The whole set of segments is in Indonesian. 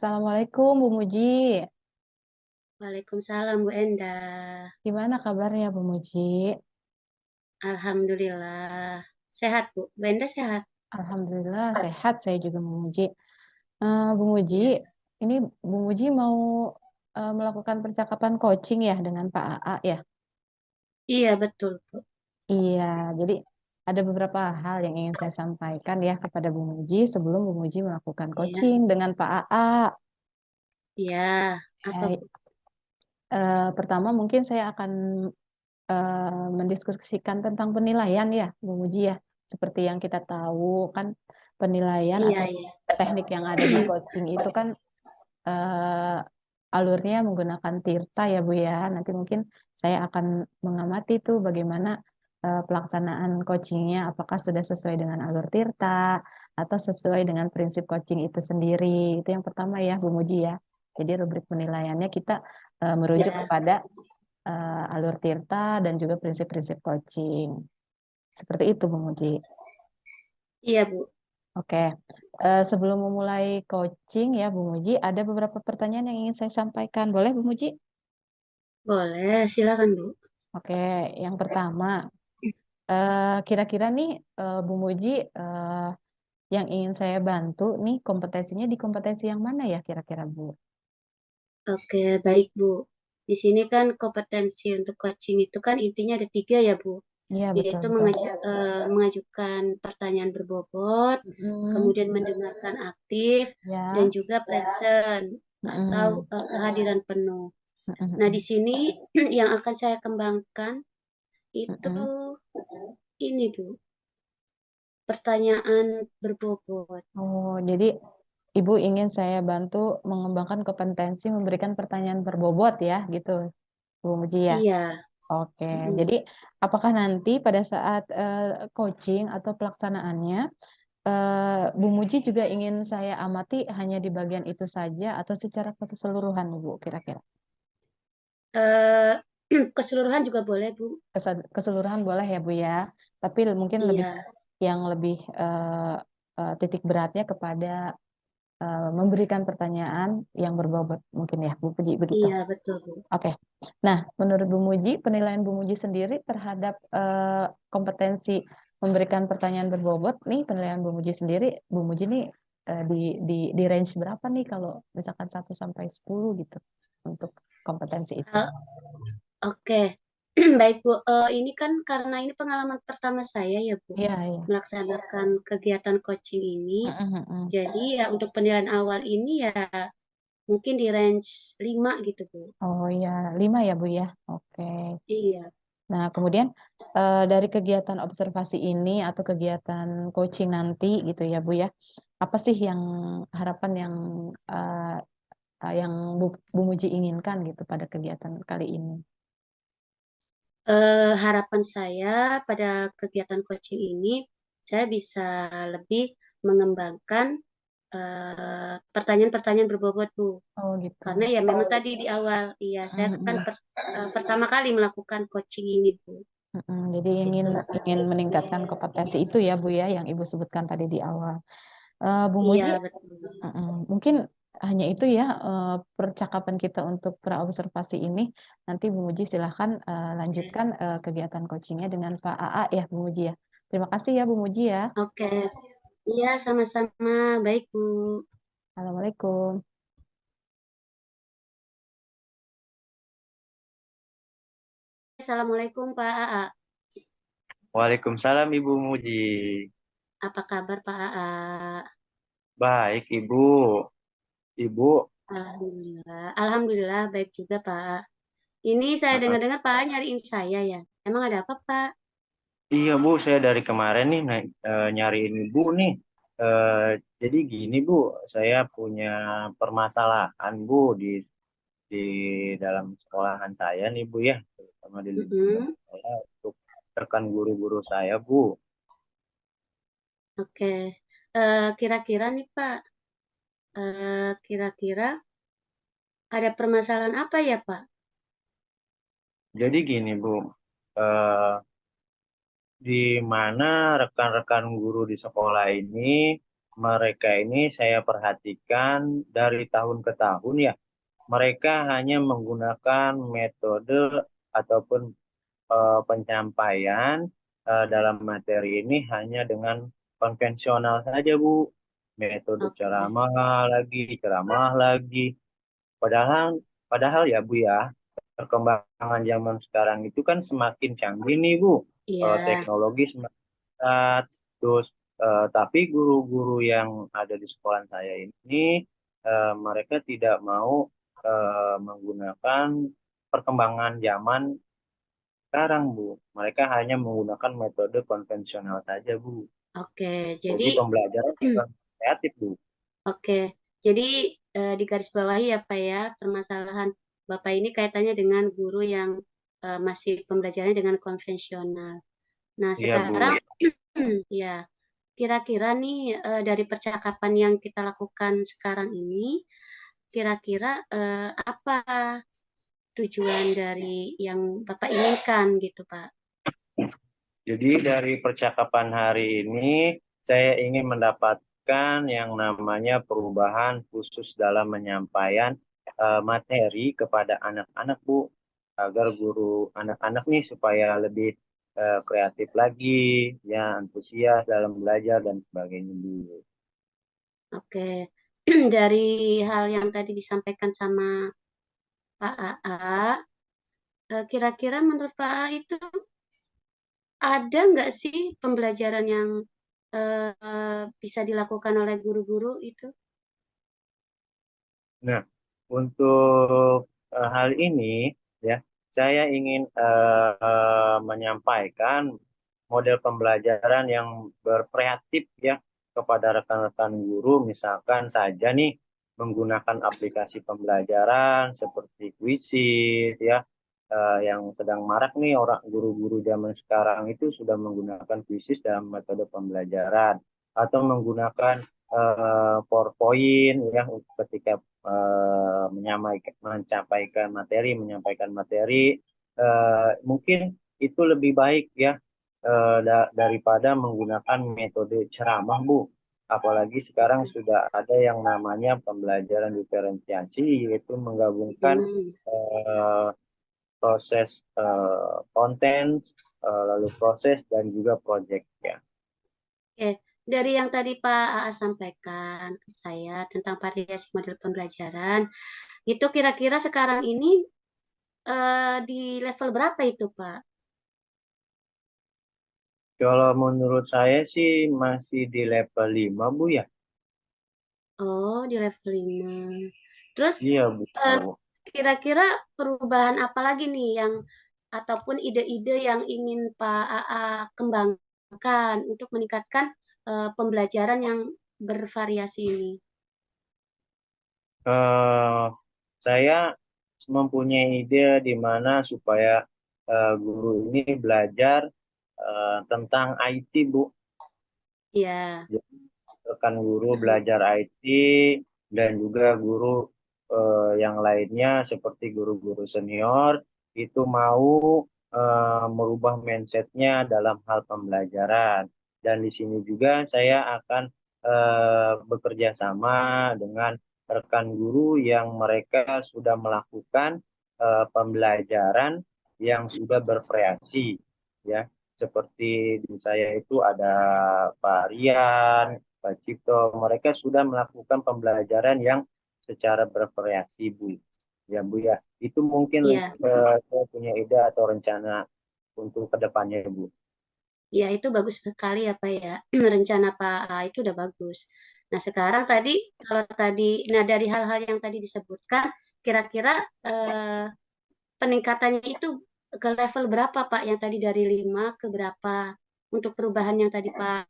Assalamualaikum Bu Muji. Waalaikumsalam Bu Endah. Gimana kabarnya Bu Muji? Alhamdulillah. Sehat Bu. Bu Endah sehat? Alhamdulillah sehat saya juga Bu Muji. Bu Muji, Iya. ini Bu Muji mau melakukan percakapan coaching ya dengan Pak AA ya? Iya betul Bu. Iya, jadi ada beberapa hal yang ingin saya sampaikan ya kepada Bu Muji sebelum Bu Muji melakukan Iya. coaching dengan Pak AA. Iya. Apa Ya, Bu? pertama mungkin saya akan mendiskusikan tentang penilaian ya, Bu Muji ya. Seperti yang kita tahu kan penilaian Iya atau iya. teknik yang ada di coaching itu kan alurnya menggunakan Tirta ya Bu ya. Nanti mungkin saya akan mengamati tuh bagaimana pelaksanaan coachingnya, apakah sudah sesuai dengan alur Tirta atau sesuai dengan prinsip coaching itu sendiri. Itu yang pertama ya Bu Muji ya. Jadi rubrik penilaiannya kita merujuk Iya. kepada alur Tirta dan juga prinsip-prinsip coaching. Seperti itu, Bu Muji. Iya Bu. Oke, sebelum memulai coaching ya, Bu Muji, ada beberapa pertanyaan yang ingin saya sampaikan. Boleh, Bu Muji? Boleh. Silakan Bu. Oke, yang pertama, kira-kira nih, Bu Muji, yang ingin saya bantu nih kompetensinya di kompetensi yang mana ya kira-kira, Bu? Oke baik Bu. Di sini kan kompetensi untuk coaching itu kan intinya ada tiga ya Bu. Iya, betul, Yaitu betul. mengajukan pertanyaan berbobot, Mm-mm, kemudian mendengarkan aktif, dan ya. juga present atau Mm-mm, kehadiran penuh. Nah, di mm-mm, sini yang akan saya kembangkan itu mm-mm. ini, Bu, pertanyaan berbobot. Oh, jadi Ibu ingin saya bantu mengembangkan kompetensi memberikan pertanyaan berbobot ya, gitu, Bu Muji ya. Iya. Oke, Mm. jadi apakah nanti pada saat coaching atau pelaksanaannya, Bu Muji juga ingin saya amati hanya di bagian itu saja atau secara keseluruhan, Bu, kira-kira? Eh, keseluruhan juga boleh, Bu. Keseluruhan boleh ya, Bu ya. Tapi mungkin lebih Iya. yang lebih titik beratnya kepada memberikan pertanyaan yang berbobot mungkin ya, Bu Puji begitu. Iya, betul, Bu. Oke. Nah, menurut Bu Muji, penilaian Bu Muji sendiri terhadap kompetensi memberikan pertanyaan berbobot nih, penilaian Bu Muji sendiri, Bu Muji nih di range berapa nih kalau misalkan 1 sampai 10 gitu untuk kompetensi itu? Eh, Oke. Baik, Bu. Ini kan karena ini pengalaman pertama saya ya, Bu, Iya, iya. melaksanakan kegiatan coaching ini. Mm-mm, mm-mm. Jadi ya untuk penilaian awal ini ya mungkin di range 5 gitu, Bu. Oh iya, 5 ya Bu ya. Oke. Iya. Nah, kemudian dari kegiatan observasi ini atau kegiatan coaching nanti gitu ya Bu ya, apa sih yang harapan eh, yang Bu Muji inginkan gitu pada kegiatan kali ini? Harapan saya pada kegiatan coaching ini, saya bisa lebih mengembangkan pertanyaan-pertanyaan berbobot, Bu. Oh gitu. Karena ya memang tadi di awal, iya saya kan Mm-mm, pertama kali melakukan coaching ini, Bu. mm-mm. Jadi ingin Itu. ingin meningkatkan kompetensi itu ya Bu ya yang Ibu sebutkan tadi di awal. Bu Iya, Muji, betul. mungkin hanya itu ya percakapan kita untuk praobservasi ini. Nanti Bu Muji silahkan Oke. lanjutkan kegiatan coachingnya dengan Pak AA ya Bu Muji ya. Terima kasih ya Bu Muji ya. Oke. Iya, sama-sama. Baik, Bu. Assalamualaikum. Assalamualaikum, Pak AA. Waalaikumsalam Ibu Muji. Apa kabar, Pak AA? Baik Ibu. Ibu, Alhamdulillah. Alhamdulillah, baik juga, Pak. Ini saya eh, dengar-dengar Pak nyariin saya ya. Emang ada apa Pak? iya Bu, saya dari kemarin nih nyariin Ibu nih. Eh, jadi gini Bu, saya punya permasalahan Bu di dalam sekolahan saya nih Bu ya, terutama di lingkungan Mm-mm. saya untuk rekan guru-guru saya Bu. Oke. Kira-kira nih Pak, kira-kira ada permasalahan apa ya Pak? Jadi gini Bu, eh, di mana rekan-rekan guru di sekolah ini mereka ini saya perhatikan dari tahun ke tahun ya, mereka hanya menggunakan metode ataupun penyampaian dalam materi ini hanya dengan konvensional saja, Bu. Metode Oke. ceramah lagi. Padahal, padahal ya, Bu ya, perkembangan zaman sekarang itu kan semakin canggih nih, Bu. Iya. Teknologi semakin pesat. Terus, tapi guru-guru yang ada di sekolah saya ini, mereka tidak mau menggunakan perkembangan zaman sekarang, Bu. Mereka hanya menggunakan metode konvensional saja, Bu. Oke. Jadi Jadi pembelajaran kurang kreatif, Bu. oke. Jadi di garis bawahi ya Pak ya, permasalahan Bapak ini kaitannya dengan guru yang masih pembelajarannya dengan konvensional. Nah, Iya, sekarang Bu. ya, kira-kira nih dari percakapan yang kita lakukan sekarang ini, kira-kira apa tujuan dari yang Bapak inginkan gitu, Pak? Jadi dari percakapan hari ini, saya ingin mendapatkan yang namanya perubahan khusus dalam menyampaikan materi kepada anak-anak, Bu. Agar guru anak-anak nih supaya lebih kreatif lagi, ya antusias dalam belajar dan sebagainya, Bu. Oke. Dari hal yang tadi disampaikan sama Pak AA, kira-kira menurut Pak AA itu ada nggak sih pembelajaran yang bisa dilakukan oleh guru-guru itu? Nah, untuk hal ini ya, saya ingin menyampaikan model pembelajaran yang berkreatif ya kepada rekan-rekan guru, misalkan saja nih menggunakan aplikasi pembelajaran seperti Quizzes ya, yang sedang marak nih orang guru-guru zaman sekarang itu sudah menggunakan Quizzes dalam metode pembelajaran atau menggunakan PowerPoint ya ketika menyampaikan materi mungkin itu lebih baik ya daripada menggunakan metode ceramah, Bu. Apalagi sekarang sudah ada yang namanya pembelajaran diferensiasi, yaitu menggabungkan Hmm. eh, proses konten, lalu proses dan juga project ya. Oke, dari yang tadi Pak AA sampaikan ke saya tentang variasi model pembelajaran, itu kira-kira sekarang ini di level berapa itu, Pak? Kalau menurut saya sih masih di level 5, Bu ya. Oh, di level 5. Terus Iya, Bu. eh, kira-kira perubahan apa lagi nih yang ataupun ide-ide yang ingin Pak AA kembangkan untuk meningkatkan pembelajaran yang bervariasi ini? Eh, saya mempunyai ide di mana supaya guru ini belajar tentang IT, Bu. Iya. Jadi, rekan guru belajar IT dan juga guru yang lainnya seperti guru-guru senior itu mau merubah mindsetnya dalam hal pembelajaran. Dan di sini juga saya akan bekerja sama dengan rekan guru yang mereka sudah melakukan pembelajaran yang sudah bervariasi, ya. Seperti di saya itu ada Pak Rian, Pak Cipto, mereka sudah melakukan pembelajaran yang secara bervariasi, Bu. Ya, Bu ya. Itu mungkin Iya. saya punya ide atau rencana untuk kedepannya, Bu. Ya, itu bagus sekali ya, Pak ya. Rencana Pak A itu udah bagus. Nah, sekarang tadi, kalau tadi, nah dari hal-hal yang tadi disebutkan, kira-kira eh, peningkatannya itu ke level berapa, Pak? Yang tadi dari 5 ke berapa untuk perubahan yang tadi Pak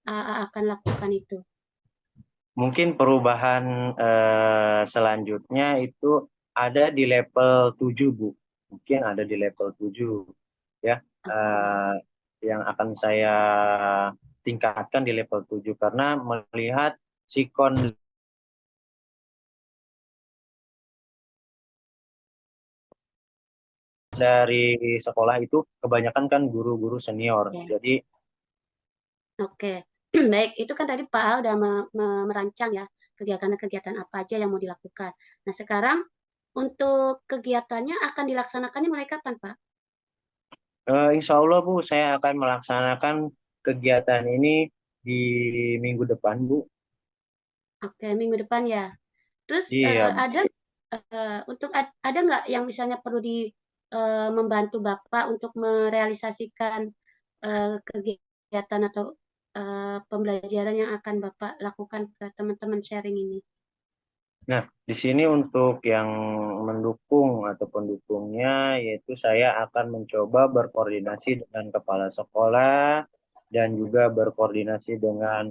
A akan lakukan itu? Mungkin perubahan selanjutnya itu ada di level 7, Bu. Mungkin ada di level 7, ya. Oke. Eh, yang akan saya tingkatkan di level 7 karena melihat sikon dari sekolah itu kebanyakan kan guru-guru senior. Oke. Jadi Oke. Baik, itu kan tadi Pak A udah merancang ya kegiatan-kegiatan apa aja yang mau dilakukan. Nah, sekarang untuk kegiatannya akan dilaksanakannya mulai kapan, Pak? Insya Allah Bu, saya akan melaksanakan kegiatan ini di minggu depan Bu. Oke, minggu depan ya. Terus Iya, Bu. ada ada nggak yang misalnya perlu membantu Bapak untuk merealisasikan kegiatan atau pembelajaran yang akan Bapak lakukan ke teman-teman sharing ini? Nah, di sini untuk yang mendukung atau pendukungnya, yaitu saya akan mencoba berkoordinasi dengan kepala sekolah dan juga berkoordinasi dengan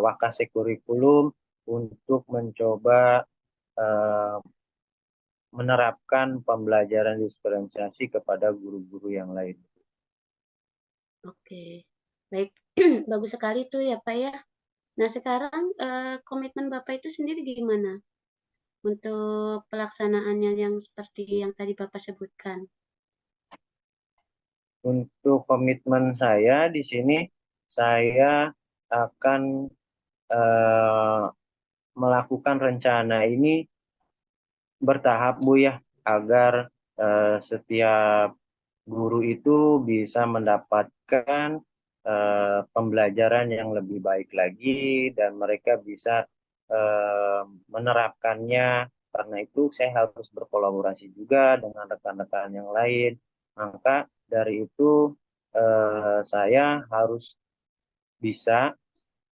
Wakase Kurikulum untuk mencoba eh, menerapkan pembelajaran diferensiasi kepada guru-guru yang lain. Oke, baik. Bagus sekali tuh ya Pak ya. Nah sekarang komitmen Bapak itu sendiri gimana untuk pelaksanaannya yang seperti yang tadi Bapak sebutkan? Untuk komitmen saya di sini, saya akan eh, melakukan rencana ini bertahap Bu ya, agar setiap guru itu bisa mendapatkan pembelajaran yang lebih baik lagi dan mereka bisa menerapkannya. Karena itu saya harus berkolaborasi juga dengan rekan-rekan yang lain. Maka dari itu saya harus bisa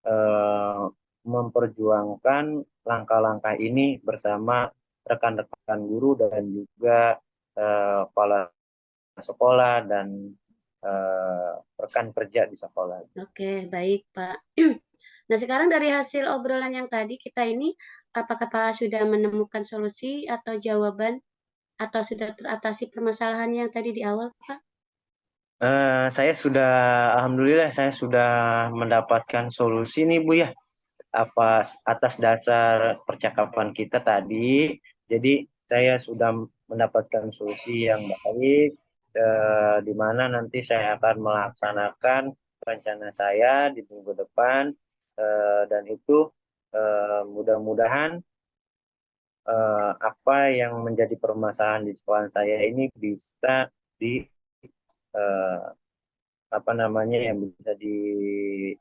eh, memperjuangkan langkah-langkah ini bersama rekan-rekan guru dan juga kepala sekolah dan rekan kerja di sekolah. Oke, baik Pak. Nah sekarang dari hasil obrolan yang tadi kita ini, apakah Pak sudah menemukan solusi atau jawaban atau sudah teratasi permasalahan yang tadi di awal Pak? Saya sudah, alhamdulillah, saya sudah mendapatkan solusi nih Bu ya, atas dasar percakapan kita tadi. Jadi saya sudah mendapatkan solusi yang baik, di mana nanti saya akan melaksanakan rencana saya di minggu depan, dan itu mudah-mudahan apa yang menjadi permasalahan di sekolah saya ini bisa di eh, apa namanya yang bisa dirubah,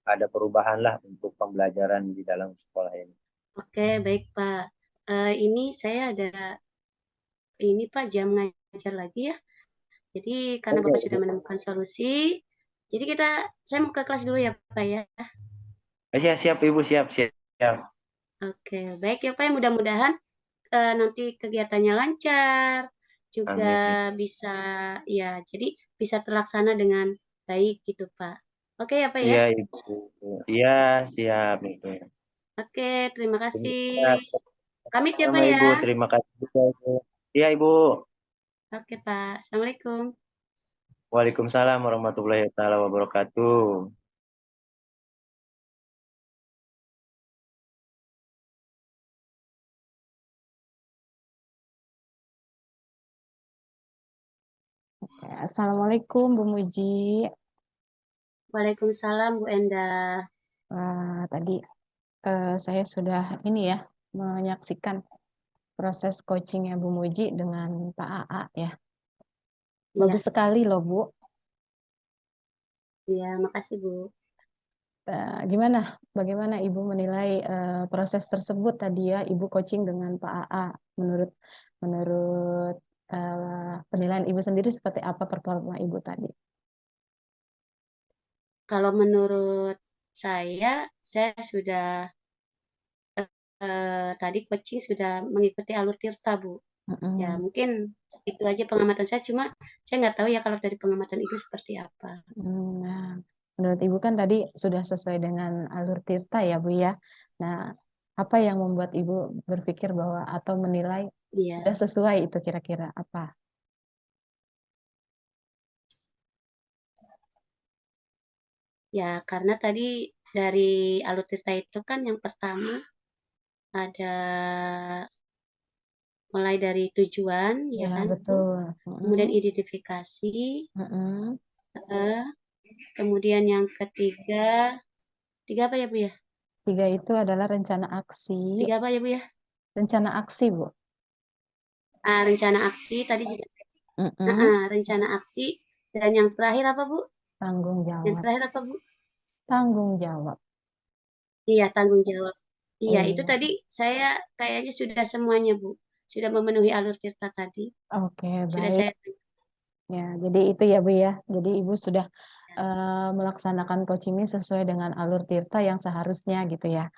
ada perubahan lah untuk pembelajaran di dalam sekolah ini. Oke, baik Pak. Ini saya ada ini Pak jam ngajar lagi ya. Jadi karena Oke, Bapak sudah menemukan solusi, jadi saya mau ke kelas dulu ya Pak ya. ya siap Ibu, siap siap. Siap. Oke, baik ya Pak. Mudah-mudahan nanti kegiatannya lancar, juga Amin. bisa ya, jadi bisa terlaksana dengan baik gitu Pak. Oke ya Pak ya. Iya Ibu. Iya siap Ibu. Oke, terima kasih. Ya, Pamit ya sama Pak ya. Ibu, terima kasih juga Ibu. Iya Ibu. Oke Pak, Assalamualaikum. Waalaikumsalam warahmatullahi wabarakatuh. Assalamualaikum Bu Muji. Waalaikumsalam Bu Endah. Wah, tadi saya sudah ini ya menyaksikan proses coachingnya Bu Muji dengan Pak AA ya. Iya, Bagus sekali loh Bu. iya, makasih Bu. Gimana? Bagaimana Ibu menilai proses tersebut tadi ya, Ibu coaching dengan Pak AA? Menurut menurut penilaian Ibu sendiri seperti apa performa Ibu tadi? Kalau menurut saya sudah tadi coaching sudah mengikuti alur Tirta, Bu. Ya, Mm-mm. mungkin itu aja pengamatan saya. Cuma saya nggak tahu ya kalau dari pengamatan Ibu seperti apa. Nah, menurut Ibu kan tadi sudah sesuai dengan alur Tirta ya Bu ya. Nah, apa yang membuat Ibu berpikir bahwa atau menilai sudah Iya, sesuai itu kira-kira apa? ya karena tadi dari alur Tirta itu kan yang pertama ada mulai dari tujuan, ya Ya, kan, Bu. betul. Kemudian Mm-mm. identifikasi, Mm-mm. eh, Kemudian yang ketiga, tiga apa ya Bu ya? 3 itu adalah rencana aksi. Tiga apa ya Bu ya? Rencana aksi, Bu. Rencana aksi tadi juga. Mm-mm. Rencana aksi. Dan yang terakhir apa Bu? Tanggung Yang jawab. terakhir apa Bu? Tanggung jawab. Iya, tanggung jawab. Iya, itu Iya. tadi saya kayaknya sudah semuanya Bu. Sudah memenuhi alur Tirta tadi. Oke, Sudah baik. saya. Ya, jadi itu ya, Bu ya. Jadi Ibu sudah melaksanakan coaching ini sesuai dengan alur Tirta yang seharusnya gitu ya.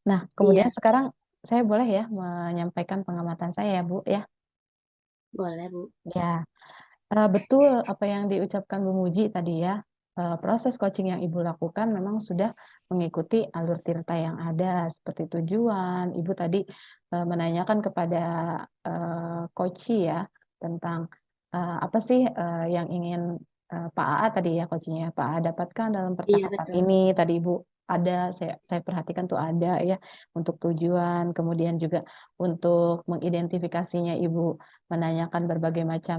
Nah, kemudian Iya, sekarang saya boleh ya menyampaikan pengamatan saya ya, Bu ya. boleh Bu. Ya, betul apa yang diucapkan Bu Muji tadi ya. Proses coaching yang Ibu lakukan memang sudah mengikuti alur Tirta yang ada seperti tujuan. Ibu tadi menanyakan kepada coach ya tentang apa sih yang ingin Pak AA tadi ya coachingnya Pak AA dapatkan dalam Iya, percakapan betul. ini. Tadi Ibu ada saya perhatikan tuh ada ya untuk tujuan, kemudian juga untuk mengidentifikasinya Ibu menanyakan berbagai macam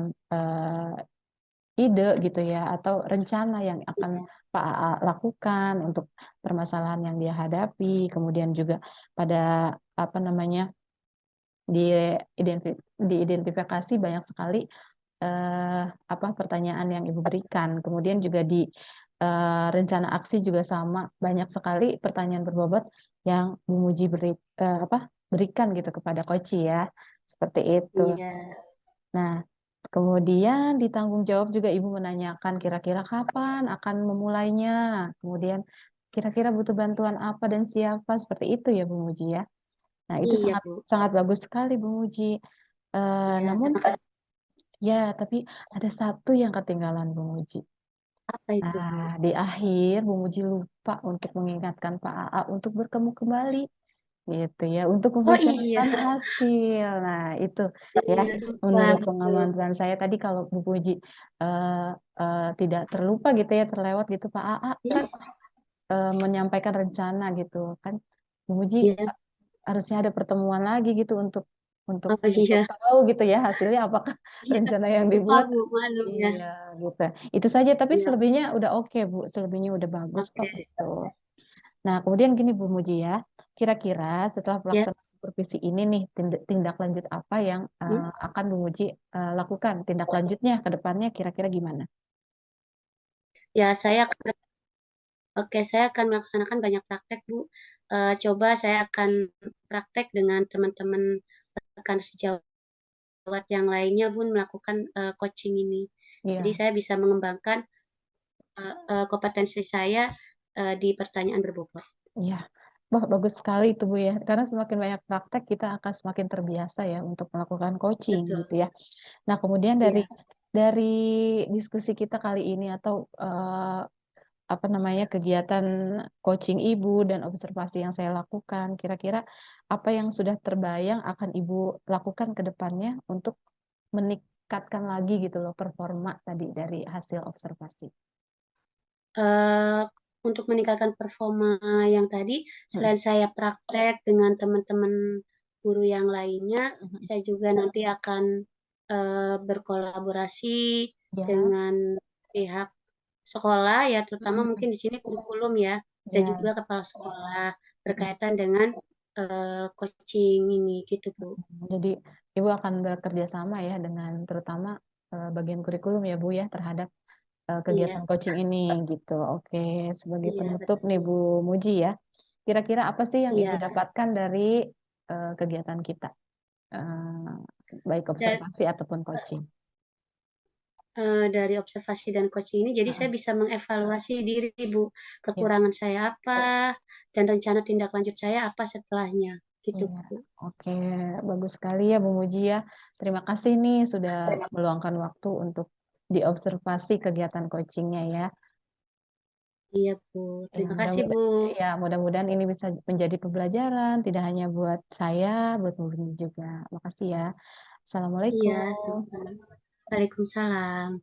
ide gitu ya atau rencana yang akan Iya, Pak AA lakukan untuk permasalahan yang dia hadapi, kemudian juga pada apa namanya diidentifikasi banyak sekali apa pertanyaan yang Ibu berikan, kemudian juga di rencana aksi juga sama banyak sekali pertanyaan berbobot yang Bu Muji berikan gitu kepada Koci ya, seperti itu. iya, Nah, kemudian di tanggung jawab juga Ibu menanyakan kira-kira kapan akan memulainya. Kemudian kira-kira butuh bantuan apa dan siapa seperti itu ya Bu Muji ya. Nah, itu iya sangat Bu. sangat bagus sekali Bu Muji. Iya, Namun terima kasih. ya, tapi ada satu yang ketinggalan Bu Muji. Apa itu Bu? Nah, di akhir Bu Muji lupa untuk mengingatkan Pak AA untuk bertemu kembali gitu ya untuk Oh iya, membicarakan hasil. Nah, itu ya iya lupa menurut betul. pengamatan saya tadi kalau Bu Puji eh, tidak terlupa gitu ya terlewat gitu Pak AA kan menyampaikan rencana gitu kan Bu Puji Iya. harusnya ada pertemuan lagi gitu untuk Oh untuk iya, tahu gitu ya hasilnya apakah iya. rencana yang Lupa dibuat Bu, maklum ya. iya gitu. Itu saja tapi Iya, selebihnya udah oke Bu, selebihnya udah bagus kok oke. gitu. Nah, kemudian gini Bu Muji ya, kira-kira setelah Ya, pelaksanaan supervisi ini nih, tindak lanjut apa yang hmm. akan Bu Muji lakukan? Tindak lanjutnya ke depannya kira-kira gimana? Ya saya akan melaksanakan banyak praktek Bu. Coba saya akan praktek dengan teman-teman rekan sejawat yang lainnya pun melakukan coaching ini. Jadi Iya, saya bisa mengembangkan kompetensi saya di pertanyaan berbobot. iya. Wah, bagus sekali itu Bu ya. Karena semakin banyak praktek, kita akan semakin terbiasa ya untuk melakukan coaching Betul. gitu ya. Nah, kemudian dari Iya. dari diskusi kita kali ini atau apa namanya kegiatan coaching Ibu dan observasi yang saya lakukan, kira-kira apa yang sudah terbayang akan Ibu lakukan ke depannya untuk meningkatkan lagi gitu loh performa tadi dari hasil observasi. eh, untuk meningkatkan performa yang tadi, Hmm. selain saya praktek dengan teman-teman guru yang lainnya, saya juga nanti akan berkolaborasi Ya, dengan pihak sekolah ya, terutama hmm, mungkin di sini kurikulum ya, dan ya. juga kepala sekolah berkaitan dengan coaching ini gitu Bu. Jadi Ibu akan bekerja sama ya dengan terutama bagian kurikulum ya Bu ya terhadap Iya, kegiatan coaching ini gitu. Oke, sebagai iya penutup betul nih Bu. Bu Muji ya, kira-kira apa sih yang Ibu Iya, dapatkan dari kegiatan kita, baik dan observasi ataupun coaching? dari observasi dan coaching ini, jadi saya Heeh. bisa mengevaluasi diri, Bu. Ya, Kekurangan saya apa, dan rencana tindak lanjut saya apa setelahnya. Gitu, iya. Bu. Oke, bagus sekali ya Bu Muji ya. Terima kasih nih sudah meluangkan waktu untuk diobservasi kegiatan coachingnya ya. Iya, Bu. Ya, Terima kasih, Bu. mudah-mudahan ya mudah-mudahan ini bisa menjadi pembelajaran tidak hanya buat saya, buat Bu Muji juga. Makasih ya. Iya, Assalamualaikum. sama-sama. Waalaikumsalam.